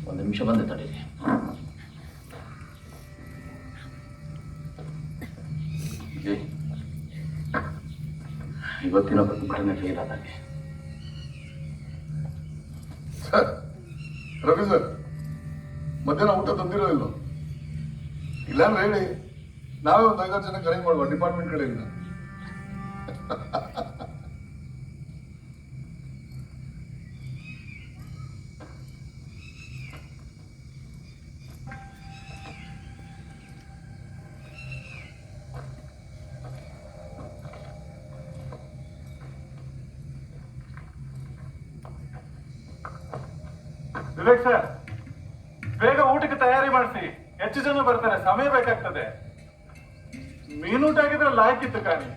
ಒಂದು ನಿಮಿಷ ಬಂದೆ ತಡೀರಿ. ಇವತ್ತಿನ ಪ್ರತಿಭಟನೆ ಫೇಲ್ ಆದಾಗೆ. ಸರ್, ರವಿ ಸರ್, ಮಧ್ಯಾಹ್ನ ಊಟ ತಂದಿರೋ ಇಲ್ಲೋ? ಇಲ್ಲಾಂದ್ರೆ ಹೇಳಿ, ನಾವೇ ಒಂದು 5 ಜನ ಕರೆಂಟ್ ಮಾಡುವ ಡಿಪಾರ್ಟ್ಮೆಂಟ್ ಕಡೆಯಿಂದ. ವಿವೇಕ್ ಸರ್, ಬೇಗ ಊಟಕ್ಕೆ ತಯಾರಿ ಮಾಡಿಸಿ. ಹೆಚ್ಚು ಜನ ಬರ್ತಾರೆ, ಸಮಯ ಬೇಕಾಗ್ತದೆ. ಮೀನೂಟ ಆಗಿದ್ರೆ ಲಾಯ್ಕಿತ್ತು ಕಾಣಿ.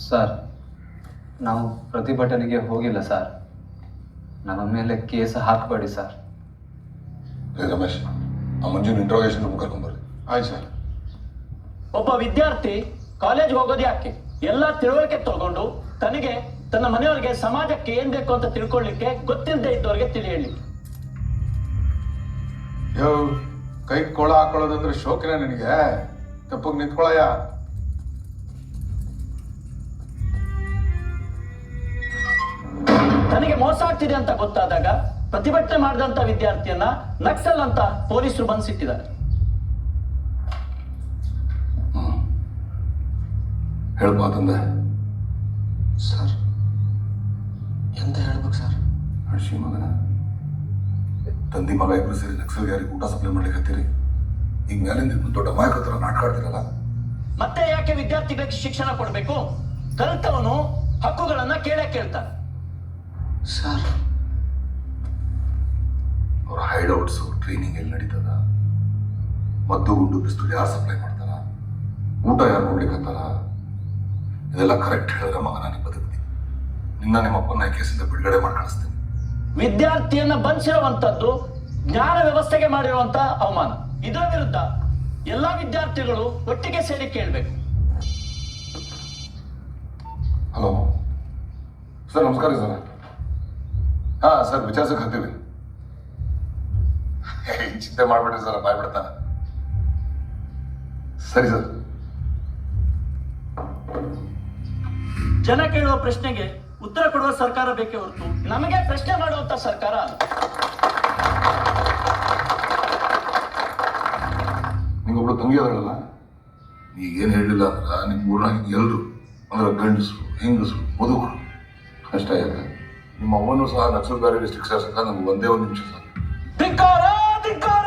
ಸರ್, ನಾವು ಪ್ರತಿಭಟನೆಗೆ ಹೋಗಿಲ್ಲ ಸರ್. ನಮ್ಮ ಮೇಲೆ ಕೇಸ್ ಹಾಕಬೇಡಿ ಸರ್. ರಮೇಶ್, ಆ ಮಂಜುನ ಇಂಟ್ರೋಗೇಷನ್ ರೂಮ್ ಕರ್ಕೊಂಡ್ಬರ್ರಿ. ಆಯ್ತು ಸರ್. ಒಬ್ಬ ವಿದ್ಯಾರ್ಥಿ ಕಾಲೇಜ್ಗೆ ಹೋಗೋದು ಯಾಕೆ? ಎಲ್ಲ ತಿಳುವಳಿಕೆ ತಗೊಂಡು ತನಗೆ, ತನ್ನ ಮನೆಯವರಿಗೆ, ಸಮಾಜಕ್ಕೆ ಏನ್ ಬೇಕು ಅಂತ ತಿಳ್ಕೊಳ್ಳಿಕ್ಕೆ ಗೊತ್ತಿಲ್ಲದೆ ಇದ್ದವ್ರಿಗೆ ತಿಳಿಯಲಿಕ್ಕೆ. ಯೋ, ಕೈ ಕೊಳ ಹಾಕೊಳ್ಳೋದಂದ್ರೆ ಶೋಕಿನ ನಿನಗೆ? ತಪ್ಪಗೆ ನಿಂತ್ಕೊಳ್ಳಯ್ಯ. ತನಗೆ ಮೋಸ ಆಗ್ತಿದೆ ಅಂತ ಗೊತ್ತಾದಾಗ ಪ್ರತಿಭಟನೆ ಮಾಡಿದಂತ ವಿದ್ಯಾರ್ಥಿಯನ್ನ ನಕ್ಸಲ್ ಅಂತ ಪೊಲೀಸರು ಬಂಧಿಸಿಟ್ಟಿದ್ದಾರೆ. ಹೇಳ್ಬಾ ತಂದೆ. ಸರ್, ಎಂತ ಹೇಳ್ಬೇಕು ಸರ್? ಹಡ್ಸಿ ಮಗನ, ತಂದಿ ಮಗ ಇಬ್ರು ಸೇರಿ ನಕ್ಸಲ್ ಯಾರಿಗೆ ಊಟ ಸಪ್ಲೈ ಮಾಡ್ಲಿಕ್ಕೆ ಹತ್ತೀರಿ. ಈಗ ಮೇಲಿಂದ ದೊಡ್ಡ ಮಾಯಕ ಹತ್ರ ನಾಟಕ ಆಡ್ತಿರಲ್ಲ. ಮತ್ತೆ ಯಾಕೆ ವಿದ್ಯಾರ್ಥಿಗಳಿಗೆ ಶಿಕ್ಷಣ ಕೊಡಬೇಕು? ಕಲಿತವನು ಹಕ್ಕುಗಳನ್ನ ಕೇಳ್ತಾನೆ. ಸರ್, ಅವ್ರ ಹೈಡ್ಔಟ್ಸು ಟ್ರೈನಿಂಗ್ ಎಲ್ಲಿ ನಡೀತದ? ಮದ್ದು ಗುಂಡು ಪಿಸ್ತೂಲ್ ಯಾರು ಸಪ್ಲೈ ಮಾಡ್ತಾರ? ಊಟ ಯಾರು ಕೊಡ್ಲಿಕ್ಕಂತಾರ? ಇದೆಲ್ಲ ಕರೆಕ್ಟ್ ಹೇಳಿದ್ರೆ ಮಗ ನನಗೆ ಬದುಕ್ತೀನಿ. ನಿಮ್ಮ ಅಪ್ಪನ ಕೇಸಿಂದ ಬಿಡುಗಡೆ ಮಾಡಿ ಕಳಿಸ್ತೀನಿ. ವಿದ್ಯಾರ್ಥಿಯನ್ನ ಬಂಧಿಸಿರುವಂತದ್ದು ಜ್ಞಾನ ವ್ಯವಸ್ಥೆಗೆ ಮಾಡಿರುವಂತ ಅವಮಾನ. ಇದರ ವಿರುದ್ಧ ಎಲ್ಲಾ ವಿದ್ಯಾರ್ಥಿಗಳು ಒಟ್ಟಿಗೆ ಸೇರಿ ಕೇಳಬೇಕು. ಹಲೋ ಸರ್, ನಮಸ್ಕಾರ ಸರ್. ಹಾ ಸರ್, ವಿಚಾರಿಸಕ್ಕೆ ಹತ್ತೀವಿ. ಚಿಂತೆ ಮಾಡ್ಬೇಡ್ರಿ ಸರ್, ಬಾಯ್ಬಿಡ್ತಾನೆ. ಸರಿ ಸರ್. ಜನ ಕೇಳುವ ಪ್ರಶ್ನೆಗೆ ಉತ್ತರ ಕೊಡುವ ಸರ್ಕಾರ ಬೇಕೇ ಹೊರತು ನಮಗೆ ಪ್ರಶ್ನೆ ಮಾಡುವಂತ ಸರ್ಕಾರ ಅಲ್ಲ. ನಿಂಗೊಬ್ಳು ತಂಗಿ ಅದಳಲ್ಲ, ನೀಗೇನು ಹೇಳಿಲ್ಲ ಅಂದ್ರೆ ನಿಮ್ಮ ಊರಾಗ ಎಲ್ಲರೂ ಅಂದ್ರೆ ಗಂಡಸರು, ಹೆಂಗಸರು, ಮುದುಕರು ಅಷ್ಟೇ ಆಗುತ್ತೆ. ನಿಮ್ಮ ಅವ್ವನೂ ಸಹ ನಕ್ಸಲ್ದಾರಿ ಡಿಸ್ಟ್ರಿಕ್ಟ್ ಶಾಸಕ. ನಮ್ಗೆ ಒಂದೇ ಒಂದು ನಿಮಿಷ ಸಾಕು. ಧಿಕ್ಕಾರ, ಧಿಕ್ಕಾರ!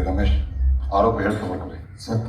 ರಮೇಶ್, ಆರೋಪ ಹೇಳ್ಕೊಬೇಕ್ರಿ ಸರ್.